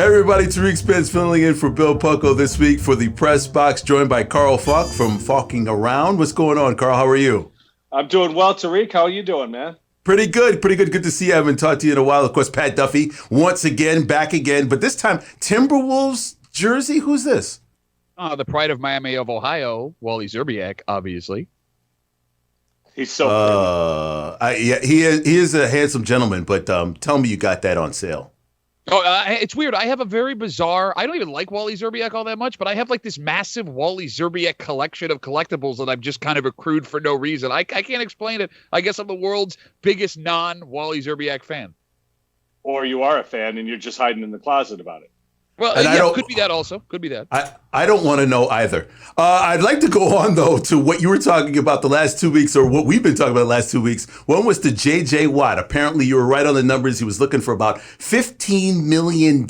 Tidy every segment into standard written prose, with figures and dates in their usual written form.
Hey everybody, Tariq Spence filling in for Bill Pucko this week for the Press Box, joined by Carl Falk from Falkin Around. What's going on, Carl? How are you? I'm doing well, Tariq. How are you doing, man? Pretty good. Good to see you. I haven't talked to you in a while. Of course, Pat Duffy, once again, back again. But this time, Timberwolves jersey? Who's this? The pride of Miami of Ohio, Wally Szczerbiak, obviously. He's so he is a handsome gentleman, but tell me you got that on sale. Oh, it's weird. I have a very bizarre, I don't even like Wally Szczerbiak all that much, but I have like this massive Wally Szczerbiak collection of collectibles that I've just kind of accrued for no reason. I can't explain it. I guess I'm the world's biggest non-Wally Szczerbiak fan. Or you are a fan and you're just hiding in the closet about it. Well, yeah, could be that also. Could be that. I don't want to know either. I'd like to go on, though, to what you were talking about the last 2 weeks, or what we've been talking about the last 2 weeks. One was the J.J. Watt. Apparently, you were right on the numbers. He was looking for about $15 million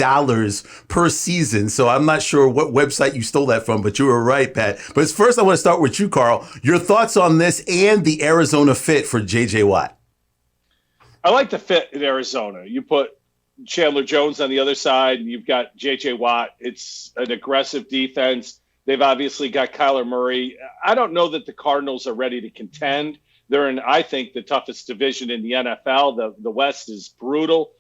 per season. So I'm not sure what website you stole that from, but you were right, Pat. But first, I want to start with you, Carl. Your thoughts on this and the Arizona fit for J.J. Watt? I like the fit in Arizona. You put Chandler Jones on the other side, and you've got J.J. Watt. It's an aggressive defense. They've obviously got Kyler Murray. I don't know that the Cardinals are ready to contend. They're in, I think, the toughest division in the NFL. The West is brutal.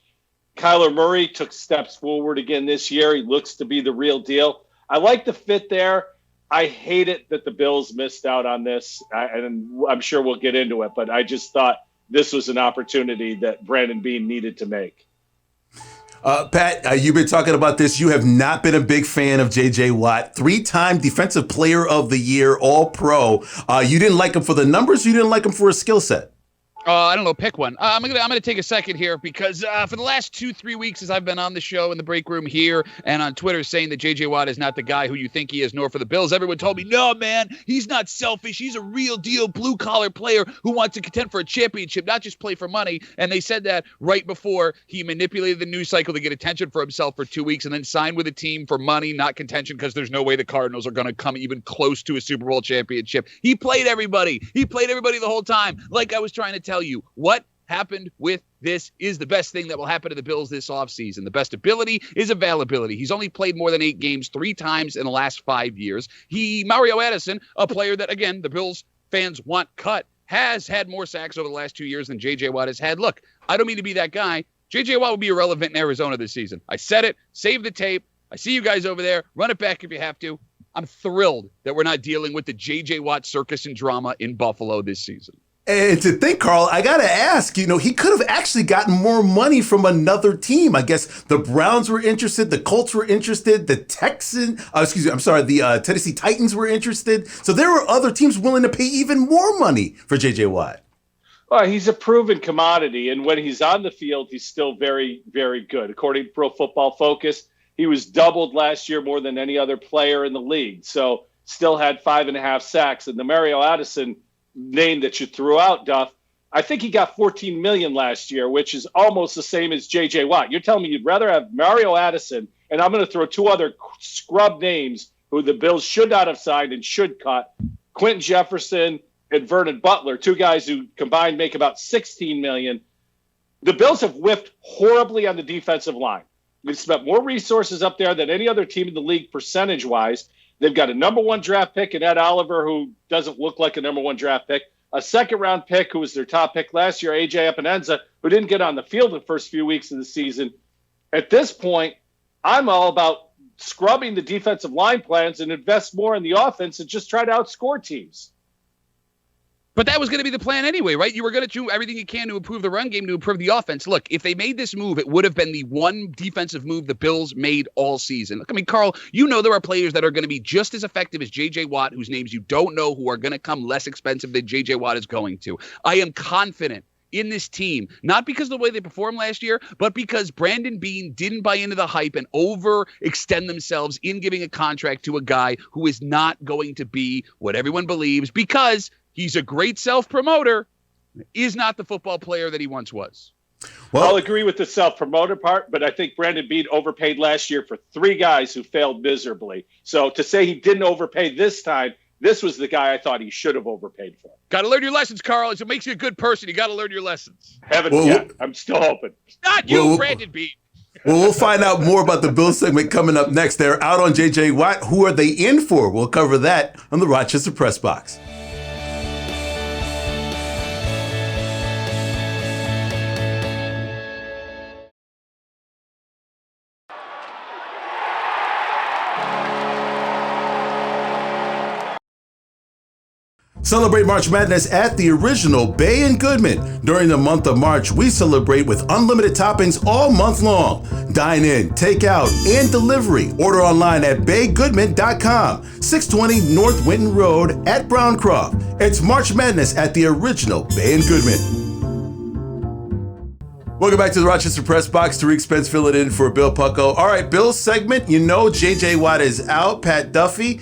Kyler Murray took steps forward again this year. He looks to be the real deal. I like the fit there. I hate it that the Bills missed out on this, and I'm sure we'll get into it, but I just thought this was an opportunity that Brandon Beane needed to make. Pat, you've been talking about this. You have not been a big fan of J.J. Watt, 3-time Defensive Player of the Year, All-Pro. You didn't like him for the numbers. You didn't like him for his skill set. I don't know. Pick one. I'm gonna take a second here because for the last 2-3 weeks, as I've been on the show in the break room here and on Twitter saying that J.J. Watt is not the guy who you think he is, nor for the Bills, everyone told me, no, man, he's not selfish. He's a real deal blue collar player who wants to contend for a championship, not just play for money. And they said that right before he manipulated the news cycle to get attention for himself for 2 weeks and then signed with a team for money, not contention, because there's no way the Cardinals are going to come even close to a Super Bowl championship. He played everybody. He played everybody the whole time. Like I was trying to tell you, what happened with this is the best thing that will happen to the Bills this offseason. The best ability is availability. He's only played more than 8 games 3 times in the last 5 years. Mario Addison, a player that, again, the Bills fans want cut, has had more sacks over the last 2 years than J.J. Watt has had. Look, I don't mean to be that guy. J.J. Watt will be irrelevant in Arizona this season. I said it. Save the tape. I see you guys over there. Run it back if you have to. I'm thrilled that we're not dealing with the J.J. Watt circus and drama in Buffalo this season. And to think, Carl, I got to ask, he could have actually gotten more money from another team. I guess the Browns were interested. The Colts were interested. The Tennessee Titans were interested. So there were other teams willing to pay even more money for J.J. Watt. Well, he's a proven commodity. And when he's on the field, he's still very, very good. According to Pro Football Focus, he was doubled last year more than any other player in the league. So still had 5.5 sacks. And the Mario Addison name that you threw out, Duff, I think he got $14 million last year, which is almost the same as J.J. Watt. You're telling me you'd rather have Mario Addison, and I'm going to throw 2 other scrub names who the Bills should not have signed and should cut, Quentin Jefferson and Vernon Butler, 2 guys who combined make about $16 million. The Bills have whiffed horribly on the defensive line. They've spent more resources up there than any other team in the league percentage-wise. They've got a number 1 draft pick in Ed Oliver, who doesn't look like a number 1 draft pick. A 2nd-round pick, who was their top pick last year, A.J. Epinesa, who didn't get on the field the first few weeks of the season. At this point, I'm all about scrubbing the defensive line plans and invest more in the offense and just try to outscore teams. But that was going to be the plan anyway, right? You were going to do everything you can to improve the run game, to improve the offense. Look, if they made this move, it would have been the one defensive move the Bills made all season. Look, I mean, Carl, there are players that are going to be just as effective as J.J. Watt, whose names you don't know, who are going to come less expensive than J.J. Watt is going to. I am confident in this team, not because of the way they performed last year, but because Brandon Beane didn't buy into the hype and overextend themselves in giving a contract to a guy who is not going to be what everyone believes, because he's a great self-promoter, is not the football player that he once was. Well, I'll agree with the self-promoter part, but I think Brandon Beane overpaid last year for 3 guys who failed miserably. So to say he didn't overpay this time, this was the guy I thought he should have overpaid for. Got to learn your lessons, Carl. It makes you a good person. You got to learn your lessons. Haven't yet. I'm still hoping. Not you, Brandon Beane. Well, we'll find out more about the Bills segment coming up next. They're out on J.J. Watt. Who are they in for? We'll cover that on the Rochester Press Box. Celebrate March Madness at the original Bay and Goodman. During the month of March, we celebrate with unlimited toppings all month long. Dine in, take out, and delivery. Order online at baygoodman.com, 620 North Winton Road at Browncroft. It's March Madness at the original Bay and Goodman. Welcome back to the Rochester Press Box. Tariq Spence filling in for Bill Pucko. All right, Bill's segment. You know J.J. Watt is out. Pat Duffy.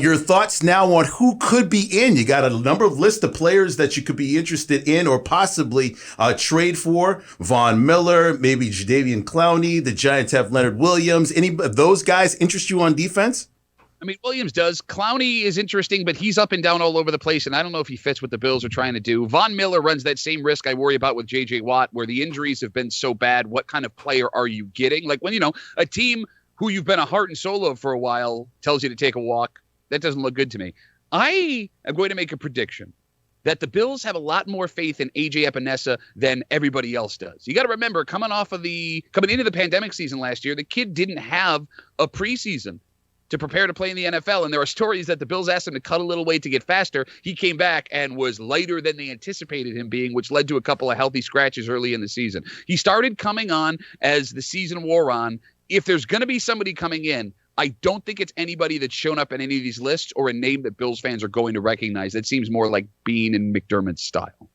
Your thoughts now on who could be in. You got a number of list of players that you could be interested in or possibly trade for. Von Miller, maybe Jadeveon Clowney. The Giants have Leonard Williams. Any of those guys interest you on defense? I mean, Williams does. Clowney is interesting, but he's up and down all over the place, and I don't know if he fits what the Bills are trying to do. Von Miller runs that same risk I worry about with J.J. Watt, where the injuries have been so bad. What kind of player are you getting? Like when, a team who you've been a heart and soul of for a while tells you to take a walk. That doesn't look good to me. I am going to make a prediction that the Bills have a lot more faith in A.J. Epinesa than everybody else does. You got to remember, coming into the pandemic season last year, the kid didn't have a preseason to prepare to play in the NFL. And there are stories that the Bills asked him to cut a little weight to get faster. He came back and was lighter than they anticipated him being, which led to a couple of healthy scratches early in the season. He started coming on as the season wore on. If there's going to be somebody coming in, I don't think it's anybody that's shown up in any of these lists or a name that Bills fans are going to recognize. That seems more like Bean and McDermott's style.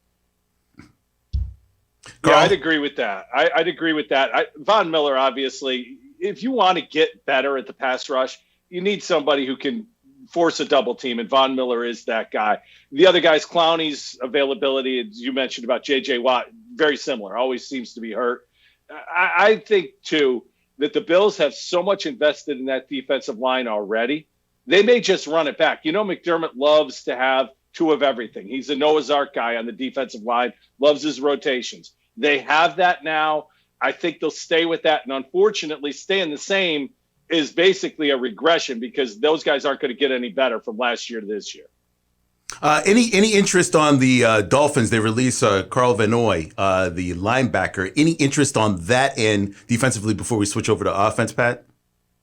Yeah, I'd agree with that. I'd agree with that. Von Miller, obviously, if you want to get better at the pass rush, you need somebody who can force a double team, and Von Miller is that guy. The other guys, Clowney's availability, as you mentioned about J.J. Watt, very similar, always seems to be hurt. I think, too, that the Bills have so much invested in that defensive line already. They may just run it back. McDermott loves to have two of everything. He's a Noah's Ark guy on the defensive line, loves his rotations. They have that now. I think they'll stay with that. And unfortunately, staying the same is basically a regression because those guys aren't going to get any better from last year to this year. Any interest on the Dolphins? They released Carl Vanoy, the linebacker. Any interest on that end defensively before we switch over to offense, Pat?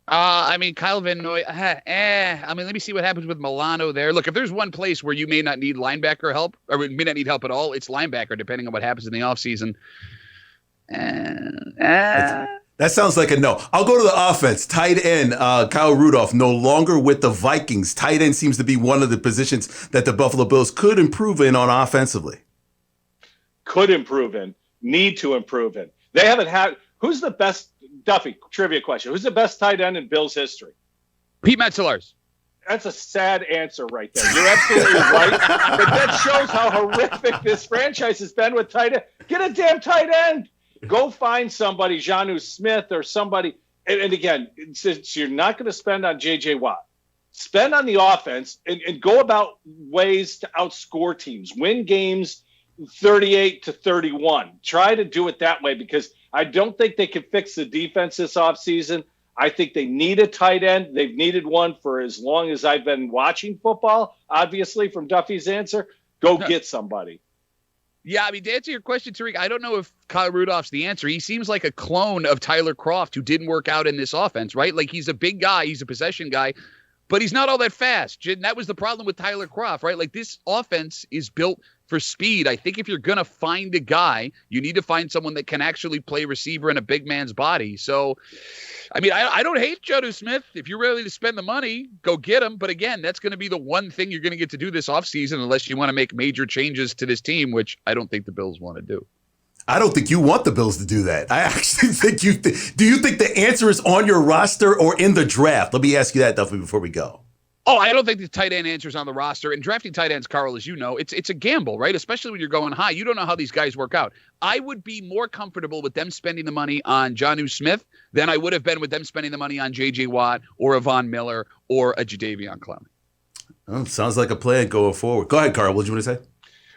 Kyle Vanoy, let me see what happens with Milano there. Look, if there's one place where you may not need linebacker help, or may not need help at all, it's linebacker, depending on what happens in the offseason. That sounds like a no. I'll go to the offense. Tight end, Kyle Rudolph, no longer with the Vikings. Tight end seems to be one of the positions that the Buffalo Bills could improve in on offensively. Could improve in. Need to improve in. They haven't had – who's the best – Duffy, trivia question. Who's the best tight end in Bills history? Pete Metzelaars. That's a sad answer right there. You're absolutely right. But that shows how horrific this franchise has been with tight end. Get a damn tight end. Go find somebody, Jonnu Smith or somebody. And again, since you're not going to spend on J.J. Watt, spend on the offense and go about ways to outscore teams. Win games 38-31. Try to do it that way because I don't think they can fix the defense this offseason. I think they need a tight end. They've needed one for as long as I've been watching football, obviously, from Duffy's answer. Go get somebody. Yeah, to answer your question, Tariq, I don't know if Kyle Rudolph's the answer. He seems like a clone of Tyler Kroft, who didn't work out in this offense, right? Like, he's a big guy. He's a possession guy, but he's not all that fast. And that was the problem with Tyler Kroft, right? Like, this offense is built for speed. I think if you're going to find a guy, you need to find someone that can actually play receiver in a big man's body. So, I don't hate Jonnu Smith. If you're ready to spend the money, go get him. But again, that's going to be the one thing you're going to get to do this offseason unless you want to make major changes to this team, which I don't think the Bills want to do. I don't think you want the Bills to do that. I actually think do you think the answer is on your roster or in the draft? Let me ask you that, Duffy, before we go. Oh, I don't think the tight end answer is on the roster. And drafting tight ends, Carl, as you know, it's a gamble, right? Especially when you're going high. You don't know how these guys work out. I would be more comfortable with them spending the money on Jonnu Smith than I would have been with them spending the money on J.J. Watt or a Von Miller or a Jadeveon Clowney. Oh, sounds like a plan going forward. Go ahead, Carl. What did you want to say?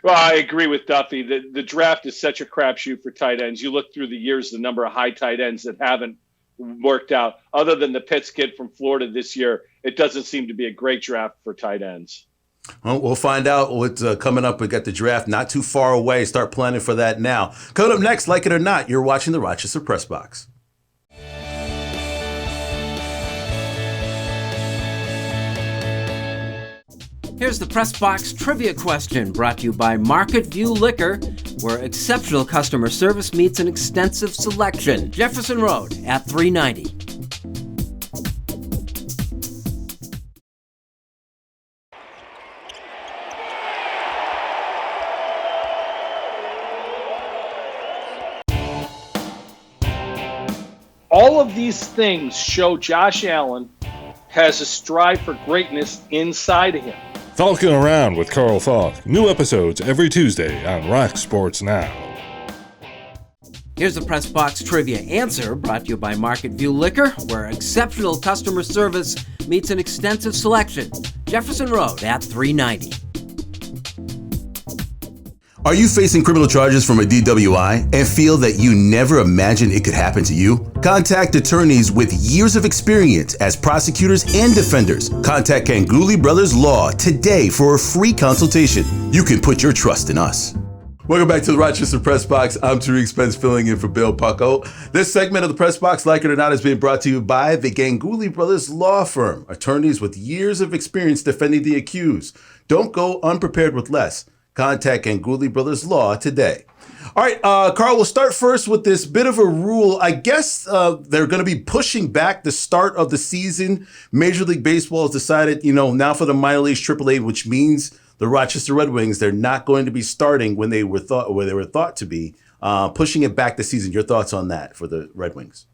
Well, I agree with Duffy. The draft is such a crapshoot for tight ends. You look through the years, the number of high tight ends that haven't worked out. Other than the Pitts kid from Florida this year, it doesn't seem to be a great draft for tight ends. Well, we'll find out what's coming up. We got the draft not too far away. Start planning for that now. Coming up next, like it or not, you're watching the Rochester Press Box. Here's the Press Box trivia question, brought to you by Market View Liquor, where exceptional customer service meets an extensive selection. Jefferson Road at 390. All of these things show Josh Allen has a strive for greatness inside of him. Falkin Around with Carl Falk. New episodes every Tuesday on Rock Sports Now. Here's the Press Box trivia answer, brought to you by Market View Liquor, where exceptional customer service meets an extensive selection. Jefferson Road at 390. Are you facing criminal charges from a DWI and feel that you never imagined it could happen to you? Contact attorneys with years of experience as prosecutors and defenders. Contact Ganguly Brothers Law today for a free consultation. You can put your trust in us. Welcome back to the Rochester Press Box. I'm Tariq Spence filling in for Bill Pucko. This segment of the Press Box, like it or not, is being brought to you by the Ganguly Brothers Law Firm. Attorneys with years of experience defending the accused. Don't go unprepared with less. Contact Ganguly Brothers Law today. All right, Carl, we'll start first with this bit of a rule. I guess they're going to be pushing back the start of the season. Major League Baseball has decided, now for the minor leagues AAA, which means the Rochester Red Wings, they're not going to be starting when they were thought to be, pushing it back the season. Your thoughts on that for the Red Wings?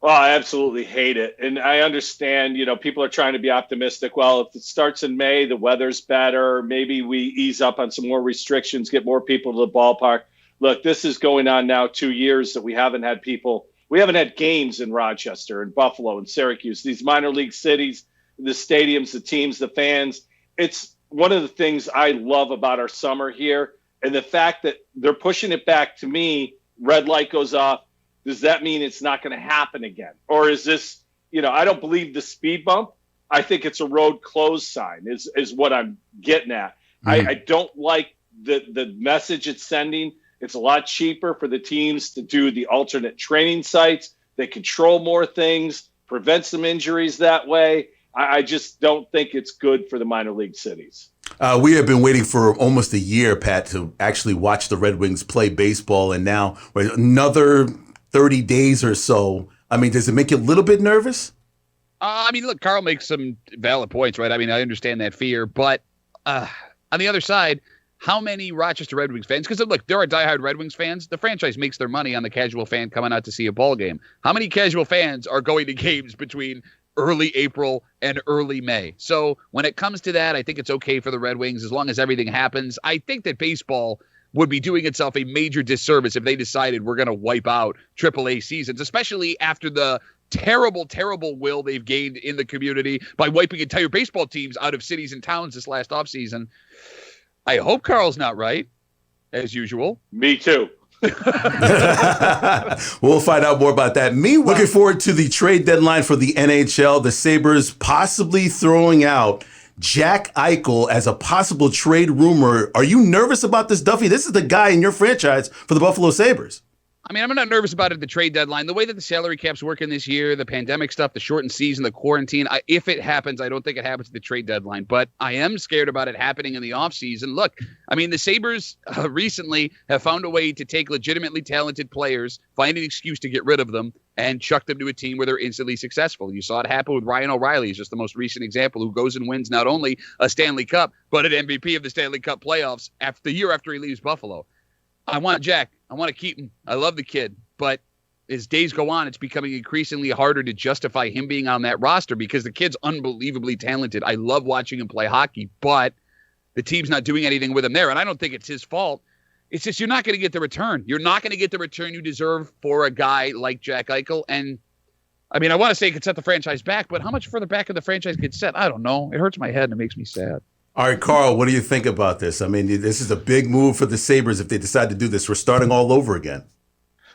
Well, I absolutely hate it. And I understand, people are trying to be optimistic. Well, if it starts in May, the weather's better. Maybe we ease up on some more restrictions, get more people to the ballpark. Look, this is going on now 2 years that we haven't had games in Rochester and Buffalo and Syracuse, these minor league cities, the stadiums, the teams, the fans. It's one of the things I love about our summer here. And the fact that they're pushing it back, to me, red light goes off. Does that mean it's not going to happen again? Or is this, I don't believe the speed bump. I think it's a road closed sign is what I'm getting at. Mm-hmm. I don't like the message it's sending. It's a lot cheaper for the teams to do the alternate training sites. They control more things, prevent some injuries that way. I just don't think it's good for the minor league cities. We have been waiting for almost a year, Pat, to actually watch the Red Wings play baseball. And now another 30 days or so. I mean, does it make you a little bit nervous? Look, Carl makes some valid points, right? I understand that fear, but on the other side, how many Rochester Red Wings fans, because look, there are diehard Red Wings fans. The franchise makes their money on the casual fan coming out to see a ball game. How many casual fans are going to games between early April and early May? So when it comes to that, I think it's okay for the Red Wings as long as everything happens. I think that baseball would be doing itself a major disservice if they decided we're going to wipe out AAA seasons, especially after the terrible, terrible will they've gained in the community by wiping entire baseball teams out of cities and towns this last offseason. I hope Carl's not right, as usual. Me too. We'll find out more about that. Meanwhile, looking forward to the trade deadline for the NHL. The Sabres possibly throwing out Jack Eichel as a possible trade rumor. Are you nervous about this, Duffy? This is the guy in your franchise for the Buffalo Sabres. I'm not nervous about it at the trade deadline. The way that the salary cap's working this year, the pandemic stuff, the shortened season, the quarantine, if it happens, I don't think it happens at the trade deadline. But I am scared about it happening in the offseason. Look, the Sabres recently have found a way to take legitimately talented players, find an excuse to get rid of them, and chuck them to a team where they're instantly successful. You saw it happen with Ryan O'Reilly. He's just the most recent example, who goes and wins not only a Stanley Cup, but an MVP of the Stanley Cup playoffs the year after he leaves Buffalo. I want Jack. I want to keep him. I love the kid. But as days go on, it's becoming increasingly harder to justify him being on that roster because the kid's unbelievably talented. I love watching him play hockey, but the team's not doing anything with him there. And I don't think it's his fault. It's just you're not going to get the return. You're not going to get the return you deserve for a guy like Jack Eichel. And, I want to say it could set the franchise back, but how much further back in the franchise could set? I don't know. It hurts my head and it makes me sad. All right, Carl, what do you think about this? I mean, this is a big move for the Sabres if they decide to do this. We're starting all over again.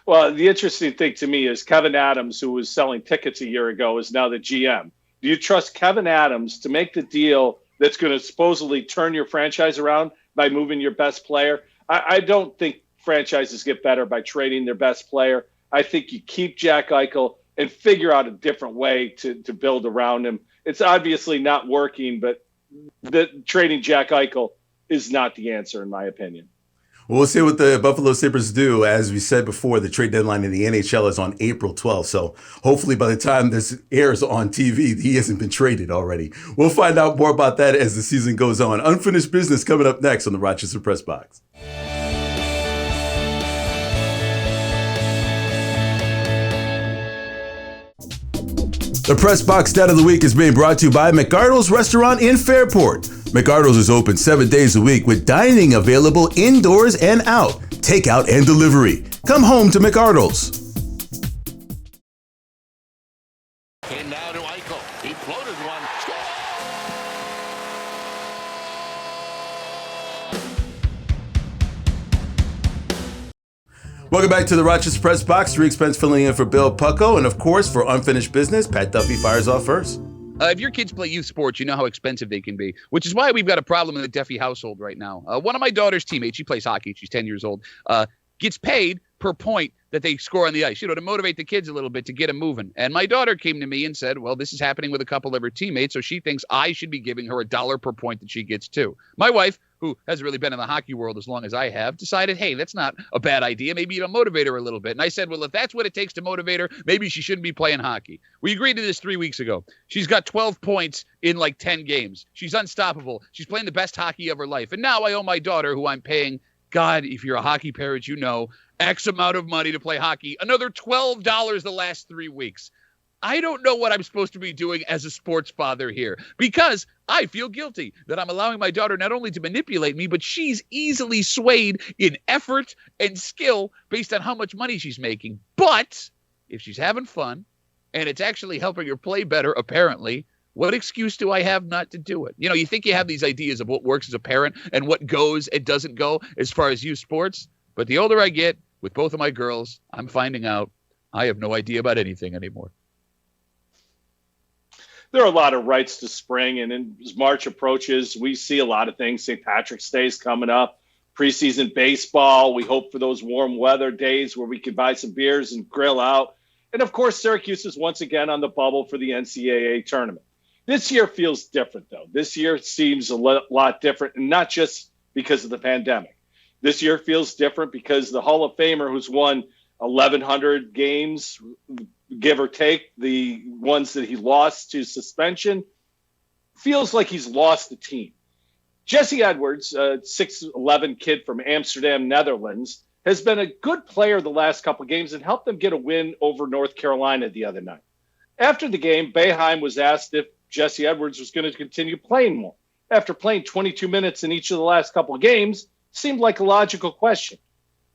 Well, the interesting thing to me is Kevin Adams, who was selling tickets a year ago, is now the GM. Do you trust Kevin Adams to make the deal that's going to supposedly turn your franchise around by moving your best player? I don't think franchises get better by trading their best player. I think you keep Jack Eichel and figure out a different way to build around him. It's obviously not working, but trading Jack Eichel is not the answer, in my opinion. Well, we'll see what the Buffalo Sabres do. As we said before, the trade deadline in the NHL is on April 12th. So hopefully by the time this airs on TV, he hasn't been traded already. We'll find out more about that as the season goes on. Unfinished business coming up next on the Rochester Press Box. The Press Box Stat of the Week is being brought to you by McArdle's Restaurant in Fairport. McArdle's is open 7 days a week with dining available indoors and out, takeout and delivery. Come home to McArdle's. And now to Eichel. He floated one. Welcome back to the Rochester Press Box. Tariq Spence filling in for Bill Pucko. And of course, for Unfinished Business, Pat Duffy fires off first. If your kids play youth sports, you know how expensive they can be, which is why we've got a problem in the Duffy household right now. One of my daughter's teammates, she plays hockey, she's 10 years old, gets paid per point that they score on the ice, to motivate the kids a little bit, to get them moving. And my daughter came to me and said, well, this is happening with a couple of her teammates, so she thinks I should be giving her $1 per point that she gets too. My wife, who hasn't really been in the hockey world as long as I have, decided, hey, that's not a bad idea. Maybe it'll motivate her a little bit. And I said, well, if that's what it takes to motivate her, maybe she shouldn't be playing hockey. We agreed to this 3 weeks ago. She's got 12 points in like 10 games. She's unstoppable. She's playing the best hockey of her life. And now I owe my daughter, who I'm paying, God, if you're a hockey parent, X amount of money to play hockey, another $12 the last 3 weeks. I don't know what I'm supposed to be doing as a sports father here, because I feel guilty that I'm allowing my daughter not only to manipulate me, but she's easily swayed in effort and skill based on how much money she's making. But if she's having fun and it's actually helping her play better, apparently, what excuse do I have not to do it? You think you have these ideas of what works as a parent and what goes and doesn't go as far as youth sports. But the older I get with both of my girls, I'm finding out I have no idea about anything anymore. There are a lot of rights to spring, and as March approaches, we see a lot of things. St. Patrick's Day is coming up, preseason baseball. We hope for those warm weather days where we can buy some beers and grill out. And, of course, Syracuse is once again on the bubble for the NCAA tournament. This year feels different, though. This year seems a lot different, and not just because of the pandemic. This year feels different because the Hall of Famer, who's won 1,100 games, give or take, the ones that he lost to suspension, feels like he's lost the team. Jesse Edwards, a 6'11" kid from Amsterdam, Netherlands, has been a good player the last couple of games and helped them get a win over North Carolina the other night. After the game, Boeheim was asked if Jesse Edwards was going to continue playing more. After playing 22 minutes in each of the last couple of games, seemed like a logical question.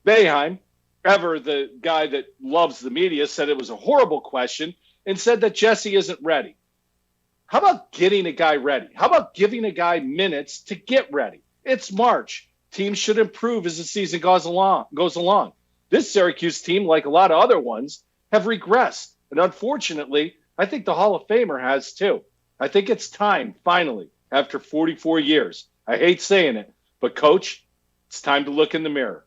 Boeheim, ever the guy that loves the media, said it was a horrible question and said that Jesse isn't ready. How about getting a guy ready? How about giving a guy minutes to get ready? It's March. Teams should improve as the season goes along. This Syracuse team, like a lot of other ones, have regressed. And unfortunately, I think the Hall of Famer has too. I think it's time, finally, after 44 years. I hate saying it, but Coach, it's time to look in the mirror.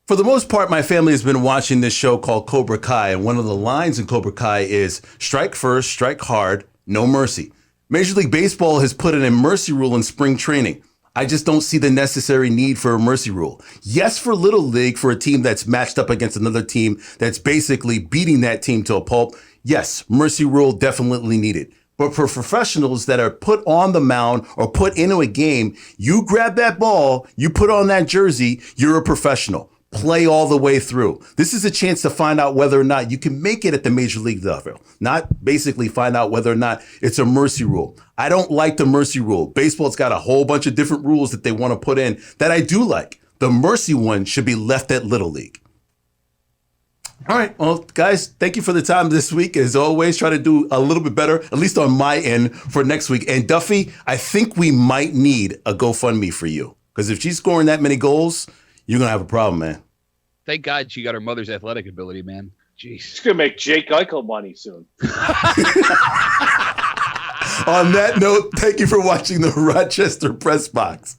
For the most part, my family has been watching this show called Cobra Kai, and one of the lines in Cobra Kai is, strike first, strike hard, no mercy. Major League Baseball has put in a mercy rule in spring training. I just don't see the necessary need for a mercy rule. Yes, for Little League, for a team that's matched up against another team that's basically beating that team to a pulp, yes, mercy rule definitely needed. But for professionals that are put on the mound or put into a game, you grab that ball, you put on that jersey, you're a professional. Play all the way through. This is a chance to find out whether or not you can make it at the Major League level, not basically find out whether or not it's a mercy rule. I don't like the mercy rule. Baseball's got a whole bunch of different rules that they want to put in that I do like. The mercy one should be left at Little League. All right. Well, guys, thank you for the time this week. As always, try to do a little bit better, at least on my end, for next week. And Duffy, I think we might need a GoFundMe for you. Because if she's scoring that many goals, you're going to have a problem, man. Thank God she got her mother's athletic ability, man. Jeez. She's going to make Jake Eichel money soon. On that note, thank you for watching the Rochester Press Box.